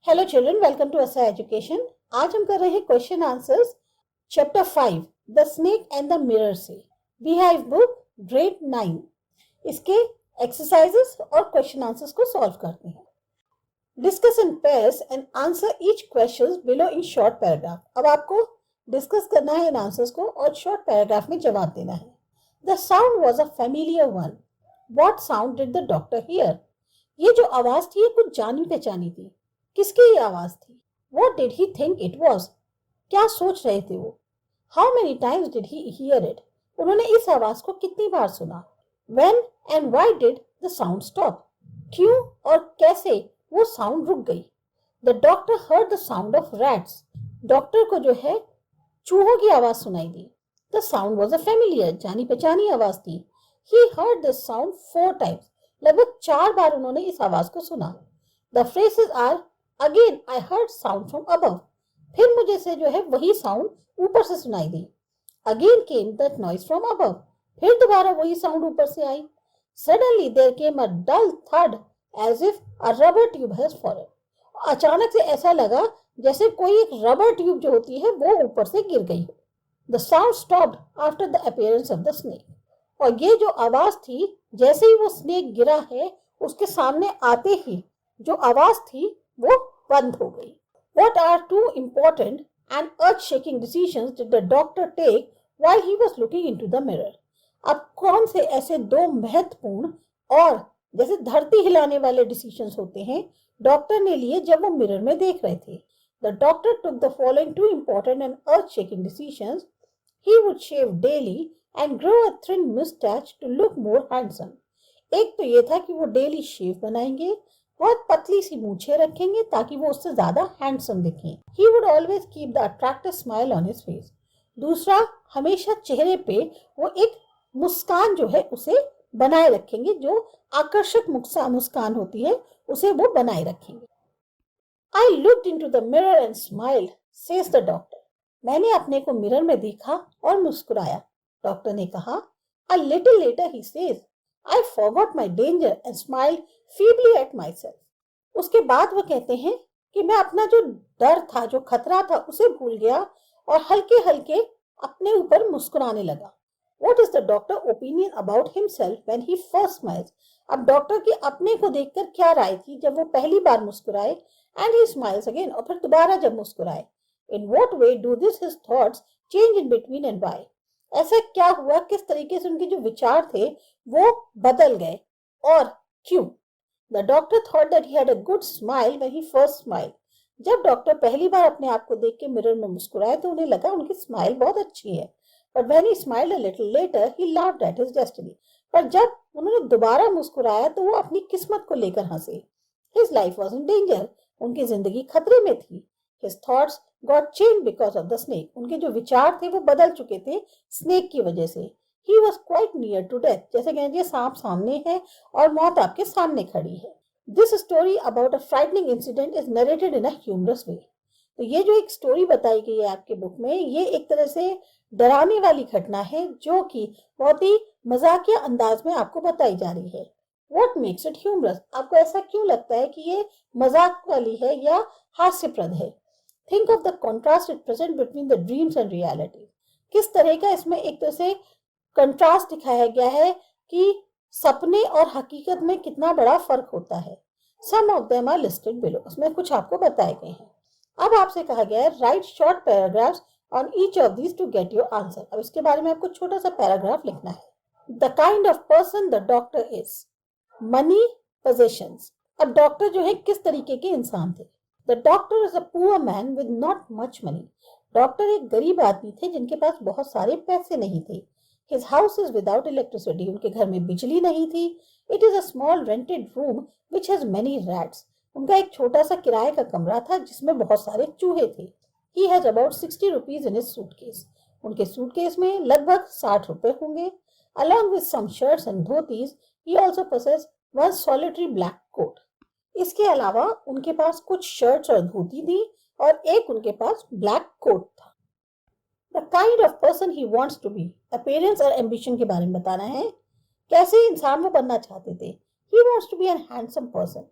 Hello children, welcome to SI education. आज हम कर रहे हैं question answers chapter 5 the snake and the mirror से बिहाइव बुक ग्रेड 9। इसके एक्सरसाइजेस और क्वेश्चन आंसर्स को सॉल्व करते हैं। Discuss in pairs and answer each question below in short paragraph. अब आपको डिस्कस करना है इन आंसर्स को और शॉर्ट पैराग्राफ में जवाब देना है। The sound was a familiar one. What sound did the doctor here? ये जो आवाज थी ये कुछ जानी पहचानी थी। किसकी ये आवाज थी? What did he think it was? क्या सोच रहे थे वो? How many times did he hear it? उन्होंने इस आवाज को कितनी बार सुना? When and why did the sound stop? क्यों और कैसे वो साउंड रुक गई? The doctor heard the sound of rats. Doctor को जो है चूहों की आवाज सुनाई दी। The sound was a familiar, जानी पहचानी आवाज थी। He heard this sound 4 times. लगभग 4 बार उन्होंने इस आवाज को सुना। The phrases are Again I heard sound from above. फिर मुझे से जो है वही साउंड ऊपर से सुनाई दी। Again came that noise from above. फिर दोबारा वही साउंड ऊपर से आई। Suddenly there came a dull thud as if a rubber tube has fallen. अचानक से ऐसा लगा जैसे कोई एक रबर ट्यूब जो होती है वो ऊपर से गिर गई हो। The sound stopped after the appearance of the snake. और ये जो आवाज थी जैसे ही वो स्नेक गिरा है उसके सामने आते ही जो आवाज थी वो बंद हो गई। What are 2 important and earth-shaking decisions did the doctor take while he was looking into the mirror? अब कौन से ऐसे 2 महत्वपूर्ण और जैसे धरती हिलाने वाले डिसीजंस होते हैं डॉक्टर ने लिए जब वो मिरर में देख रहे थे? The doctor took the following 2 important and earth-shaking decisions. He would shave daily and grow a thin mustache to look more handsome. एक तो ये था कि वो डेली शेव बनाएंगे, बहुत पतली सी मूछें रखेंगे ताकि वो उससे ज्यादा हैंडसम दिखें। He would always keep the attractive smile on his face. दूसरा, हमेशा चेहरे पे वो एक मुस्कान जो है उसे बनाए रखेंगे, जो आकर्षक मुस्कान होती है उसे वो बनाए रखेंगे। I looked into the mirror and smiled, says the doctor. मैंने अपने को मिरर में देखा और मुस्कुराया, डॉक्टर ने कहा। A little later he says, I forgot my danger and smiled feebly at myself. उसके बाद वो कहते हैं कि मैं अपना जो डर था, जो खतरा था उसे भूल गया और हल्के हल्के अपने ऊपर मुस्कुराने लगा। What is the doctor opinion about himself when he first smiles? अब डॉक्टर की अपने को देखकर क्या राय थी जब वो पहली बार मुस्कुराए and he smiles again, और फिर दोबारा जब मुस्कुराए। In what way do his thoughts change in between and why? ऐसा क्या हुआ, किस तरीके से उनके जो विचार थे वो बदल गए और क्यों? The doctor thought that he had a good smile when he first smiled. जब डॉक्टर पहली बार अपने आप को देख के मिरर में मुस्कुराए तो उन्हें लगा उनकी स्माइल बहुत अच्छी है। But when he smiled a little later, he laughed at his destiny. पर जब उन्होंने दोबारा मुस्कुराया तो वो अपनी किस्मत को लेकर हंसे। His life was in danger. उनकी जिंदगी खतरे में थी। His thoughts got changed because of the snake. उनके जो विचार थे वो बदल चुके थे स्नेक की वजह से। He was quite near to death. जैसे कहेंगे सांप सामने है और मौत आपके सामने खड़ी है। This story about a frightening incident is narrated in a humorous way. तो ये जो एक स्टोरी बताई गई है आपके बुक में, ये एक तरह से डराने वाली घटना है जो कि बहुत ही मजाकिया अंदाज में आपको बताई जा रही है। What makes it humorous? आपको ऐसा क्यों लगता है कि ये मजाक वाली है या हास्यप्रद है? Think of the contrast it presents between the dreams and reality. किस तरह का इसमें एक तरह से कंट्रास्ट दिखाया गया है कि सपने और हकीकत में कितना बड़ा फर्क होता है। Some of them are listed below. उसमें कुछ आपको बताए गए हैं। अब आपसे कहा गया है write short paragraphs on each of these to get your answer. अब इसके बारे में आपको छोटा सा पैराग्राफ लिखना है। The kind of person the doctor is. Money, possessions. अब डॉक्टर जो है किस तरीके के इंसान थे? The doctor is a poor man with not much money. Doctor एक गरीब आदमी थे जिनके पास बहुत सारे पैसे नहीं थे। His house is without electricity. उनके घर में बिजली नहीं थी। It is a small rented room which has many rats. उनका एक छोटा सा किराए का कमरा था जिसमें बहुत सारे चूहे थे। He has about 60 rupees in his suitcase. उनके सूटकेस में लगभग 60 रुपए होंगे। Along with some shirts and dhotis, he also possessed one solitary black coat. इसके अलावा उनके पास कुछ शर्ट्स और धोती थी और एक उनके पास ब्लैक कोट था। The kind of person he wants to be. Appearance और ambition के बारे में बताना है। कैसे इंसान वो बनना चाहते थे? He wants to be a handsome person.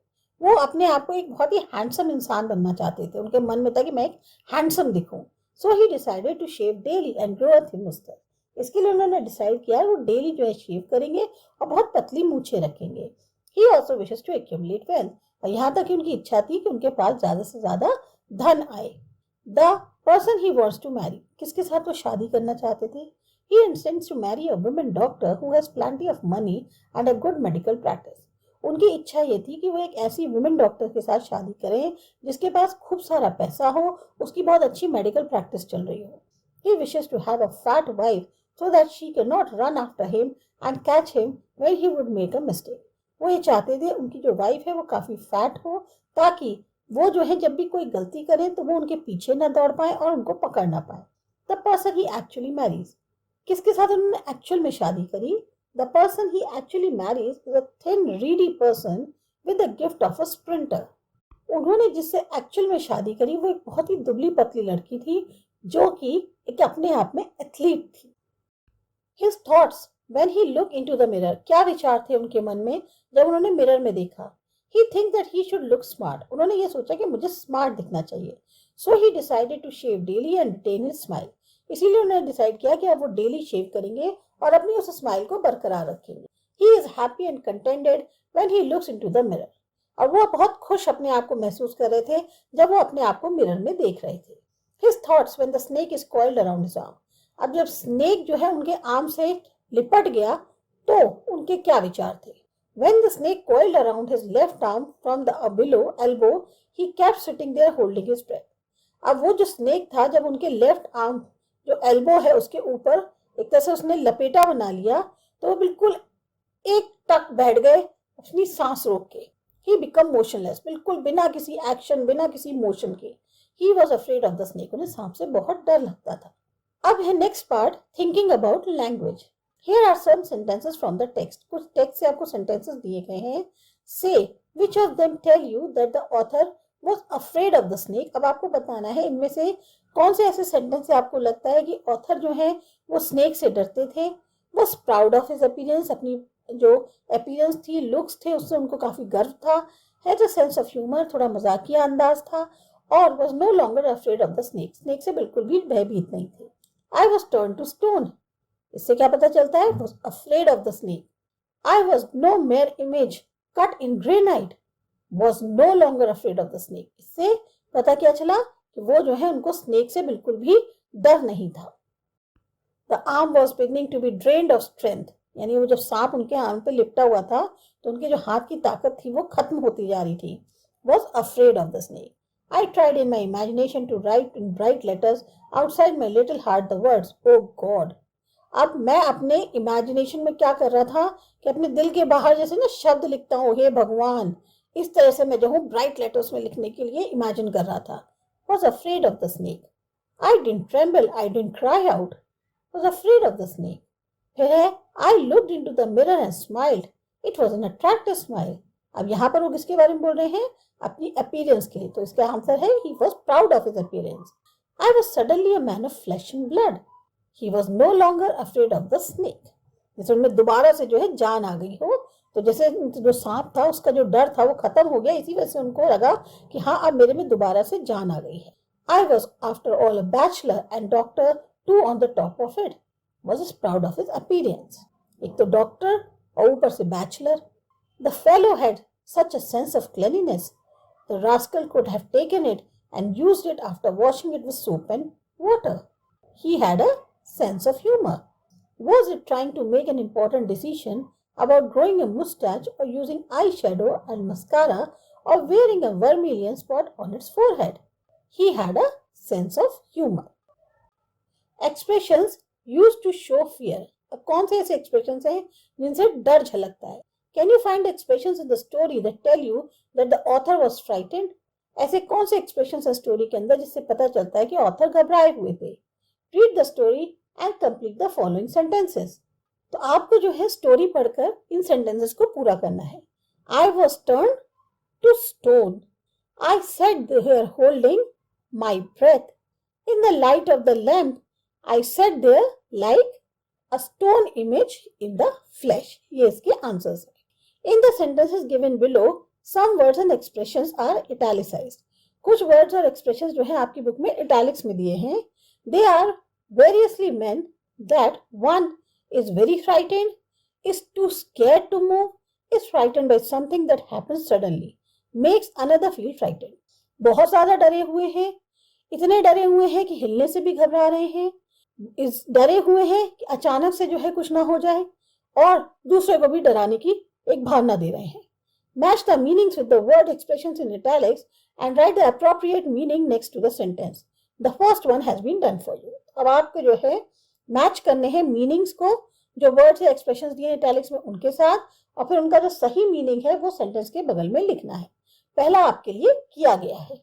वो अपने आप को एक बहुत ही हैंडसम इंसान बनना चाहते थे। उनके मन में था कि मैं एक हैंडसम दिखूं। So he decided to shave daily and grow a thin moustache. इसके लिए उन्होंने डिसाइड किया वो डेली जो है शेव करेंगे और बहुत पतली मूछें रखेंगे। He also wishes to accumulate wealth, और यहाँ तक कि उनकी इच्छा थी कि उनके पास ज्यादा से ज्यादा धन आए। The person he wants to marry, किसके साथ वो शादी करना चाहते थे? He intends to marry a woman doctor who has plenty of money and a good medical practice. उनकी इच्छा ये थी कि वो एक ऐसी वुमेन डॉक्टर के साथ शादी करें जिसके पास खूब सारा पैसा हो, उसकी बहुत अच्छी मेडिकल प्रैक्टिस चल रही हो। He wishes to have a fat wife so that she cannot run after him and catch him when he would make a mistake. वो ये चाहते थे उनकी जो वाइफ है वो काफी फैट हो, ताकि वो जो है जब भी कोई गलती करे तो वो उनके पीछे ना दौड़ पाए और उनको पकड़ ना पाए। The person he actually marries, किसके साथ उन्होंने एक्चुअल में शादी करी? The person he actually marries is a thin reedy person with the gift of a sprinter. उन्होंने जिससे एक्चुअल में शादी करी वो एक बहुत ही दुबली पतली लड़की थी जो कि एक अपने आप में एथलीट थी। His thoughts when he look into the mirror, क्या विचार थे उनके मन में जब उन्होंने मिरर में देखा? He think that he should look smart, उन्होंने ये सोचा कि मुझे स्मार्ट दिखना चाहिए। So he decided to shave daily and retain his smile, इसीलिए उन्होंने डिसाइड किया कि अब वो डेली शेव करेंगे और अपनी उस स्माइल को बरकरार रखेंगे। He is happy and contented when he looks into the mirror, और वो बहुत खुश अपने आप को महसूस कर रहे थे जब वो अपने आप को मिरर में देख रहे थे। His thoughts when the snake is coiled around his arm, अब जब स्नेक जो है उनके आर्म से लिपट गया तो उनके क्या विचार थे? When the snake coiled around his left arm from the below elbow, he kept sitting there holding his breath. अब वो जो स्नेक था जब उनके लेफ्ट आर्म जो एल्बो है उसके ऊपर एक तरह से उसने लपेटा बना लिया तो वो बिल्कुल एक टक बैठ गए अपनी सांस रोक के। ही बिकम मोशनलेस, बिल्कुल बिना किसी एक्शन बिना किसी मोशन के। He was afraid of the snake, उन्हें सांप से बहुत डर लगता था। अब है next part, thinking about language. Here are some sentences from the text, कुछ टेक्स्ट से आपको सेंटेंसेस दिए गए हैं। Say which of them tell you that the author was afraid of the snake, अब आपको बताना है इनमें से कौन से ऐसे सेंटेंस से आपको लगता है कि ऑथर जो है वो स्नेक से डरते थे। Was proud of his appearance, अपनी जो अपीयरेंस थी लुक्स थे उससे उनको काफी गर्व था। Had a sense of humour, थोड़ा मजाकिया अंदाज था। और was no longer afraid of the snake, snake से बिल्कुल भी भयभीत नहीं थे। I was turn to stone, इससे क्या पता चलता है? Was afraid of the snake. I was no mere image cut in granite, was no longer afraid of the snake, इससे पता क्या चला कि वो जो है उनको स्नेक से बिल्कुल भी डर नहीं था। The arm was beginning to be drained of strength, यानी वो जब सांप उनके आर्म पे लिपटा हुआ था तो उनके जो हाथ की ताकत थी वो खत्म होती जा रही थी। Was afraid of the snake. I tried in my imagination to write in bright letters outside my little heart the words, Oh God. अब मैं अपने इमेजिनेशन में क्या कर रहा था कि अपने दिल के बाहर जैसे ना शब्द लिखता हूँ, हे भगवान, इस तरह से मैं जो हूँ ब्राइट लेटर्स में लिखने के लिए इमेजिन कर रहा था। Was afraid of the snake. I didn't tremble, I didn't cry out. Was afraid of the snake. फिर है I looked into the mirror and smiled. It was an attractive smile. अब यहाँ पर वो किसके बारे में बोल रहे हैं? अपनी अपीयरेंस के, तो इसका आंसर है he was proud of his appearance. I was suddenly a man of flesh and blood. He was no longer afraid of the snake. जैसे उनमें दोबारा से जो है जान आ गई हो, तो जैसे जो सांप था उसका जो डर था वो खत्म हो गया, इसी वजह से उनको लगा कि हाँ अब मेरे में दोबारा से जान आ गई है। I was after all a bachelor and doctor too on the top of it. Was proud of his appearance. एक तो डॉक्टर और ऊपर से bachelor. The fellow had such a sense of cleanliness. The rascal could have taken it and used it after washing it with soap and water. He had a sense of humor. Was it trying to make an important decision about growing a mustache or using eyeshadow and mascara or wearing a vermilion spot on its forehead? He had a sense of humor. Expressions used to show fear. अब कौन से ऐसे expressions हैं जिनसे डर झलकता है? Can you find expressions in the story that tell you that the author was frightened? ऐसे कौन से expressions हैं स्टोरी के अंदर जिससे पता चलता है कि ऑथर घबराए हुए थे? Read the story and complete the following sentences. तो आपको जो है स्टोरी पढ़कर इन सेंटेंसेस को पूरा करना है। I was turned to stone. I sat there holding my breath. In the light of the lamp, I sat there like a stone image in the flesh. ये इसके आंसर्स हैं। In the sentences given below, Some words and expressions are italicized. कुछ words और expressions जो हैं आपकी book में italics में दिए हैं. They are variously meant that one is very frightened, is too scared to move, is frightened by something that happens suddenly, makes another feel frightened. बहुत ज़्यादा डरे हुए हैं, इतने डरे हुए हैं कि हिलने से भी घबरा रहे हैं, इस डरे हुए हैं कि अचानक से जो है कुछ ना हो जाए, और दूसरे को भी डराने की एक भावना दे रहे हैं. Match the meanings with the word expressions in italics and write the appropriate meaning next to the sentence. The first one has been done for you. अब आपको जो है मैच करने हैं मीनिंग्स को, जो वर्ड्स या एक्सप्रेशंस दिए इटैलिक्स में उनके साथ, और फिर उनका जो सही मीनिंग है वो सेंटेंस के बगल में लिखना है. पहला आपके लिए किया गया है.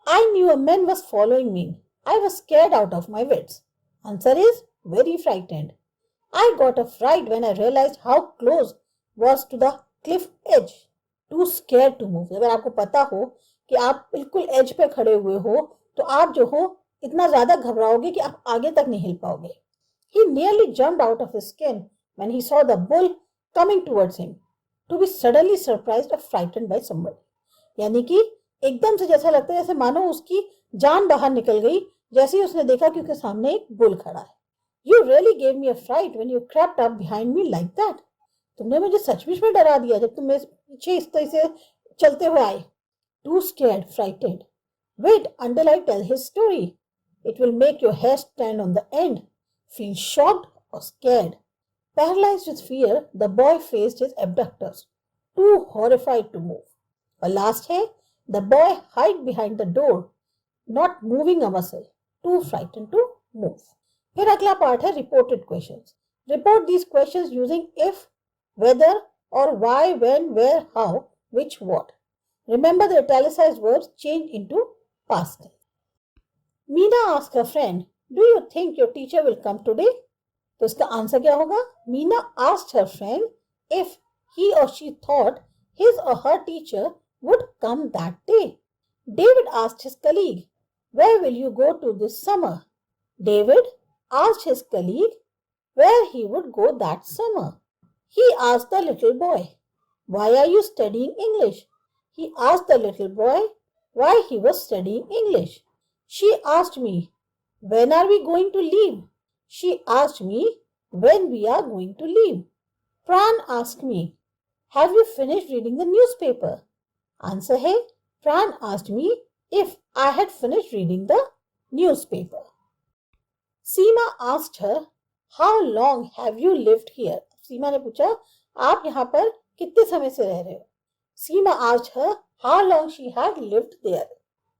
I knew a man was following me. I was scared out of my wits. Answer is very frightened. I got a fright when I realized how close was to the cliff edge. Too scared to move. अगर आपको पता हो कि आप बिल्कुल as पे खड़े हुए हो तो आप जो हो इतना ज्यादा घबराओगे कि आप आगे तक नहीं हिल पाओगे. He nearly jumped out of his skin when he saw the bull coming towards him, to be suddenly surprised or frightened by somebody. यानी कि एकदम से जैसा लगता है जैसे मानो उसकी जान बाहर निकल गई जैसे ही उसने देखा कि उसके सामने एक बुल खड़ा है. You really gave me a fright when you crept up behind me like that. तुमने मुझे सचमुच में डरा दिया जब तुम मेरे पीछे इस तरह से चलते हुए आए. Too scared, frightened. Wait until I tell his story. It will make your hair stand on the end. Feel shocked or scared. Paralyzed with fear, the boy faced his abductors, too horrified to move. और last है, the boy hid behind the door, not moving a muscle, too frightened to move. फिर अगला part है reported questions. Report these questions using if, whether, or why, when, where, how, which, what. Remember the italicized verbs change into past tense. Meena asked her friend, "Do you think your teacher will come today?" तो इसका answer क्या होगा? Meena asked her friend if he or she thought his or her teacher would come that day. David asked his colleague, "Where will you go to this summer?" David asked his colleague where he would go that summer. He asked the little boy, "Why are you studying English?" He asked the little boy why he was studying English. She asked me, "When are we going to leave?" She asked me when we are going to leave. Pran asked me, "Have you finished reading the newspaper?" Answer है, Pran asked me if I had finished reading the newspaper. Seema asked her, "How long have you lived here?" सीमा ने पूछा, आप यहाँ पर कितने समय से रह रहे हो? Seema asked her how long she had lived there.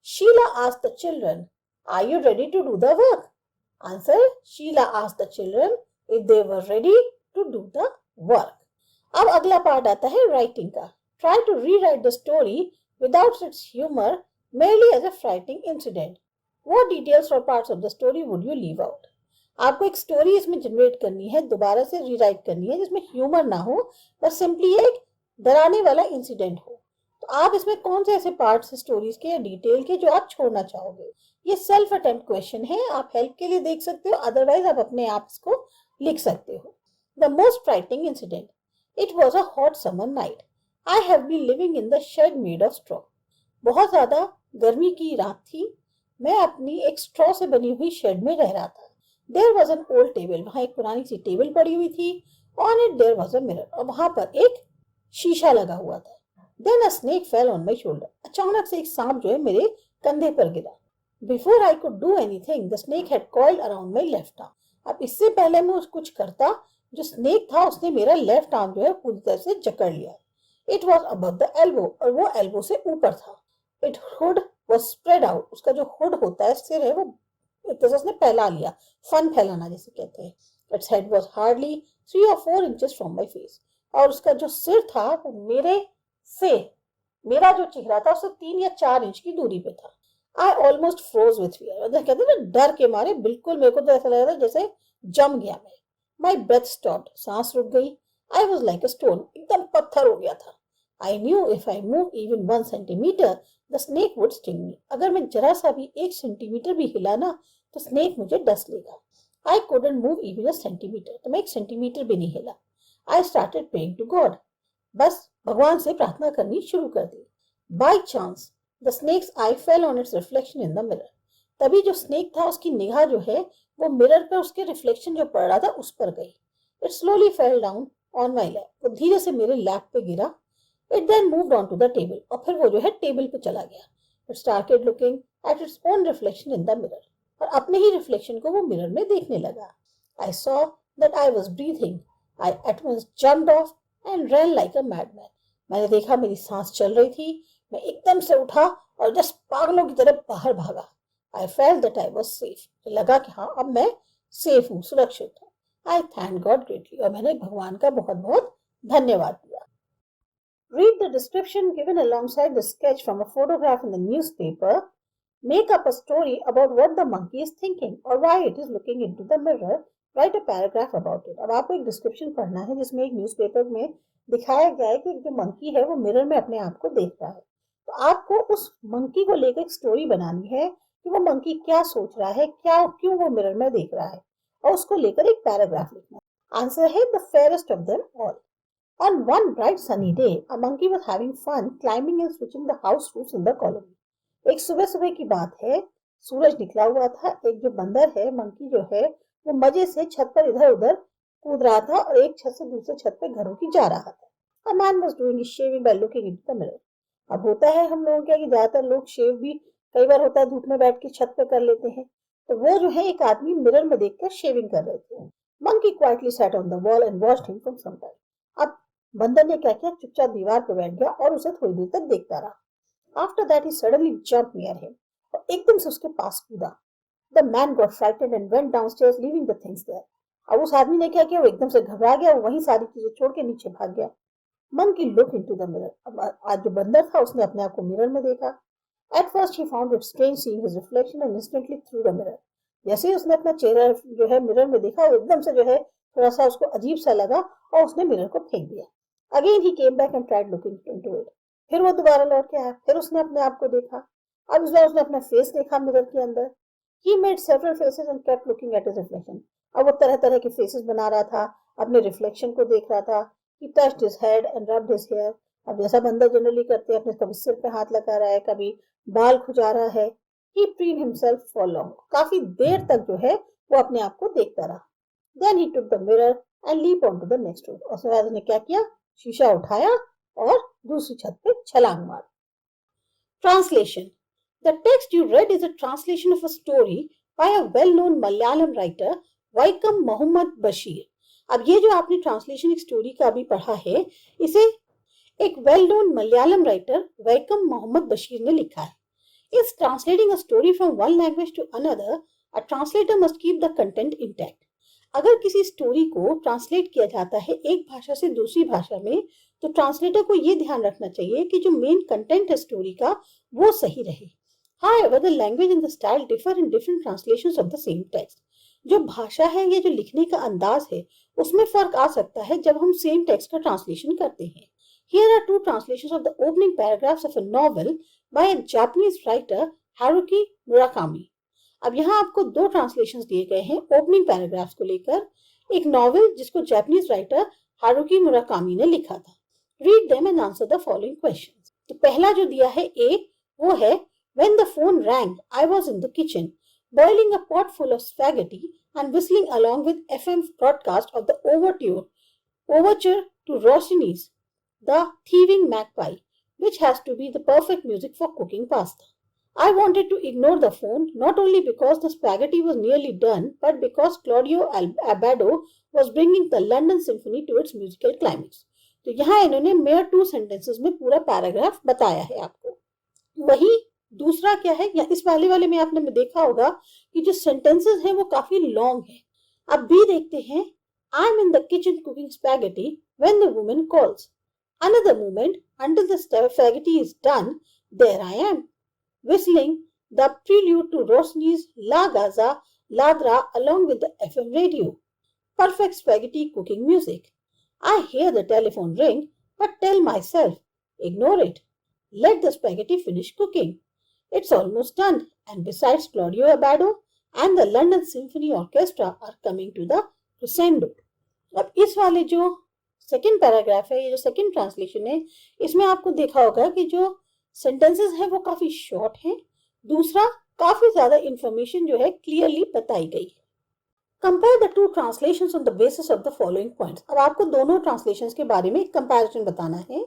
Sheila asked the children, "Are you ready to do the work?" Answer, Sheila asked the children if they were ready to do the work. अब अगला part आता है writing का. Try to rewrite the story without its humor, merely as a frightening incident. What details or parts of the story would you leave out? आपको एक story इसमें generate करनी है, दोबारा से रीराइट करनी है जिसमें ह्यूमर ना हो, बस सिंपली एक डराने वाला इंसिडेंट हो. तो आप इसमें कौन से ऐसे पार्ट्स स्टोरीज के या डिटेल के जो आप छोड़ना चाहोगे? ये सेल्फ अटेम्प्ट क्वेश्चन है, आप हेल्प के लिए देख सकते हो, अदरवाइज आप अपने आप इसको लिख सकते हो. The most frightening incident. It was a hot summer night. I have been living in the shed made of straw. बहुत ज्यादा गर्मी की रात थी, मैं अपनी एक स्ट्रॉ से बनी हुई शेड में रह रहा था. There was an old table. वहां एक पुरानी सी टेबल पड़ी हुई थी. On it there was a mirror. और वहां पर एक शीशा लगा हुआ था. Then a snake fell on my shoulder. अचानक से एक सांप जो है मेरे कंधे पर गिरा. Before I could do anything, the snake had coiled around my left arm. अब इससे पहले मैं कुछ करता, जो स्नेक था उसने मेरा लेफ्ट आर्म जो है पूरी तरह से जकड़ लिया. It was above the elbow, और वो एल्बो से ऊपर था. Its hood was spread out. उसका जो हुड होता है, सिर है, वो एक तरह से उसने फैला लिया. फन फैलाना जिसे कहते हैं. Its head was hardly 3 or 4 inches from my face. और उसका जो सिर था वो मेरा जो चेहरा था उससे 3 या 4 इंच की दूरी पे था. I almost froze with fear. कहते हैं ना, डर के मारे बिल्कुल मेरे को तो ऐसा लग रहा था जैसे जम गया मैं. My breath stopped. सांस रुक गई. I was like a stone. एकदम पत्थर हो गया था. I knew if I moved even 1 centimeter, the snake would sting me. अगर मैं जरा सा भी 1 सेंटीमीटर भी हिला ना तो स्नेक मुझे डस लेगा. I couldn't move even a centimeter. तो मैं 1 सेंटीमीटर भी नहीं हिला. I started praying to God. बस भगवान से प्रार्थना करनी शुरू कर दी। By chance the snake's eye fell on its reflection in the mirror. तभी जो स्नेक था उसकी निगाह जो है वो मिरर पर उसके रिफ्लेक्शन जो पड़ रहा था उस पर गई। It slowly fell down on my lap. वो धीरे से मेरे लैप पे गिरा। It then moved on to the table. और फिर वो जो है टेबल पे चला गया। It started looking at its own reflection in the mirror. और अपने ही रिफ्लेक्शन को वो मिरर में देखने लगा। I saw that I was breathing. I at once jumped off and ran like a madman. मैंने देखा मेरी सांस चल रही थी। मैं एकदम से उठा और जस्ट पागलों की तरह बाहर भागा। I felt that I was safe. लगा कि हाँ अब मैं सेफ हूँ, सुरक्षित हूँ। आई थैंक गॉड ग्रेटली। और मैंने भगवान का बहुत बहुत धन्यवाद दिया। Read the description given alongside the sketch from a photograph in the newspaper. Make up a story about what the monkey is thinking or why it is looking into the mirror. Write a paragraph about it. अब आपको एक description पढ़ना है जिसमें एक newspaper में दिखाया गया है कि जो मंकी है वो मिरर में अपने आप को देख रहा है। तो आपको उस मंकी को लेकर एक स्टोरी बनानी है कि वो मंकी क्या सोच रहा है, क्या क्यों वो मिरर में देख रहा है, और उसको लेकर एक पैराग्राफ लिखना है। आंसर है the fairest of them all. On one bright sunny day, a monkey was having fun climbing and switching the house roofs in the colony. एक सुबह सुबह की बात है, सूरज निकला हुआ था। एक जो बंदर है, मंकी जो है, वो मजे से छत पर इधर उधर कूद रहा था और एक छत से दूसरे छत पे घरों की जा रहा था। A man was doing his shaving by looking into the mirror. अब होता है हम लोगों क्या कि ज्यादातर लोग शेव भी कई बार होता है धूप में बैठ के छत पे कर लेते हैं। तो वो जो है एक आदमी मिरर में देखकर शेविंग कर रहे थे। Monkey quietly sat on the wall and watched him from some time. अब बंदर ने क्या किया, चुपचाप दीवार पर बैठ गया और उसे थोड़ी देर तक देखता रहा। After that he suddenly jump near him. और एकदम से उसके पास कूदा। The man got frightened and went downstairs leaving the things there. अब उस आदमी ने क्या किया, वो एकदम से घबरा गया, वो वहीं सारी चीजें छोड़ के नीचे भाग गया। Monkey look into the mirror. अब आज जो बंदर था उसने अपने आप को मिरर में देखा। At first he found it strange seeing his reflection and instantly through the mirror. जैसे ही उसने अपना चेहरा जो है मिरर में देखा, वो एकदम से जो है थोड़ा सा उसको अजीब सा लगा और उसने मिरर को फेंक दिया। Again he came back and tried looking into it. फिर वो दोबारा लौट के आया, फिर उसने अपने आप को देखा। अब इस बार उसने अपना फेस देखा मिरर के अंदर। He made several faces and kept looking at his reflection. अब वो तरह तरह के फेसेस बना रहा था, अपने रिफ्लेक्शन को देख रहा था। He touched his head and rubbed his hair. अब जैसा बंदर जनरली करते हैं, अपने कभी सिर पे हाथ लगा रहा है, कभी बाल खुजा रहा है। He preened himself for long. काफी देर तक जो है वो अपने आप को देखता रहा। Then he took the mirror and leaped onto the next roof. और उसके बाद उसने क्या किया, शीशा उठाया और दूसरी छत पे छलांग मार। Translation. The text you read is a translation of a story by a well-known Malayalam writer, Vaikam Muhammad Bashir. अब ये जो आपने ट्रांसलेशन एक स्टोरी का अभी पढ़ा है, इसे एक well known Malayalam writer Vaikom Mohammad Basheer ने लिखा है। Is translating a story from one language to another, a translator must keep the content intact. अगर किसी स्टोरी को ट्रांसलेट किया जाता है एक भाषा से दूसरी भाषा में, तो ट्रांसलेटर को यह ध्यान रखना चाहिए कि जो मेन कंटेंट है स्टोरी का वो सही रहे। However, the language and the style differ in different translations of the same text. जो भाषा है या जो लिखने का अंदाज है उसमें फर्क आ सकता है जब हम सेम टेक्स्ट का ट्रांसलेशन करते हैं। Here are two translations of the opening paragraphs of a novel by a Japanese writer Haruki Murakami. अब यहाँ आपको दो ट्रांसलेशंस दिए गए हैं ओपनिंग पैराग्राफ्स को लेकर। एक नॉवेल जिसको जापानीज राइटर हारुकी मुराकामी ने लिखा था। Read them and answer the following questions. तो पहला जो दिया है ए, वो है when the phone wrong I was in the kitchen boiling a pot full of spaghetti and whistling along with FM broadcast of the overture to Rossini's The Thieving Magpie, which has to be the perfect music for cooking pasta. I wanted to ignore the phone not only because the spaghetti was nearly done, but because Claudio Abbado was bringing the London Symphony to its musical climax. तो यहाँ इन्होंने mere 2 sentences में पूरा paragraph बताया है आपको। वही दूसरा क्या है, या इस वाले में आपने देखा होगा कि जो sentences है वो काफी long है। अब भी देखते हैं। I'm in the kitchen cooking spaghetti when the woman calls. Another moment until the spaghetti is done. There I am, whistling the prelude to Rossini's La Gaza Ladra along with the FM radio. Perfect spaghetti cooking music. I hear the telephone ring, but tell myself, ignore it. Let the spaghetti finish cooking. It's almost done, and besides Claudio Abbado and the London Symphony Orchestra are coming to the crescendo. अब इस वाले जो second paragraph है, ये जो second translation है, इसमें आपको देखा होगा कि जो सेंटेंसेस हैं वो काफी शॉर्ट हैं। दूसरा, काफी ज्यादा इंफॉर्मेशन जो है क्लियरली बताई गई है। Compare the two translations on the basis of the following points. अब आपको दोनों ट्रांसलेशंस के बारे में कंपैरिजन बताना है।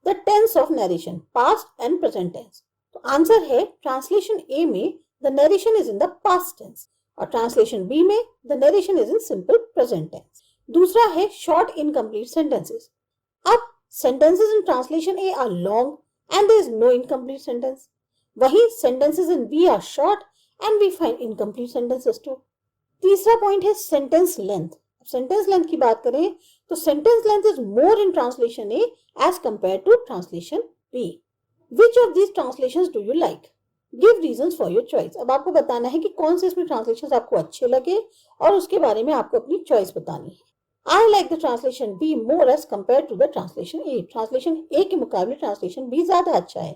The tense of narration, past and present tense. तो आंसर है ट्रांसलेशन ए में the narration is in the past tense और ट्रांसलेशन बी में the narration is in simple present tense. दूसरा है शॉर्ट इनकम्प्लीट सेंटेंसेस। अब sentences in translation A are long and there is no incomplete sentence, वही sentences in B are short and we find incomplete sentences too. तीसरा point है sentence length. Sentence length की बात करें तो sentence length is more in translation A as compare to translation B. Which of these translations do you like? Give reasons for your choice. अब आपको बताना है कि कौन से इसमें ट्रांसलेशंस आपको अच्छे लगे और उसके बारे में आपको अपनी चॉइस बतानी है। I like the translation B more as compare to the translation A. Translation A के मुकाबले ट्रांसलेशन बी ज्यादा अच्छा है।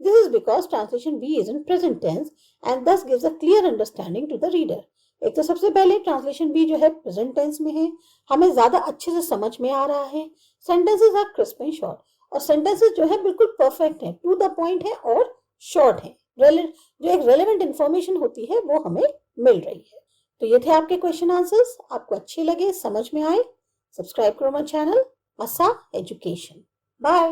This is because translation B is in present tense and thus gives a clear understanding to the reader. एक तो सबसे पहले translation B जो है प्रेजेंट टेंस में है, हमें ज्यादा अच्छे से समझ में आ रहा है। Sentences are crisp and short और सेंटेंसेस जो है बिल्कुल परफेक्ट है, टू द पॉइंट है और शॉर्ट है। जो एक रेलेवेंट इंफॉर्मेशन होती है वो हमें मिल रही है। तो ये थे आपके क्वेश्चन आंसर्स। आपको अच्छे लगे, समझ में आए, सब्सक्राइब करो माय चैनल आसा एजुकेशन। बाय।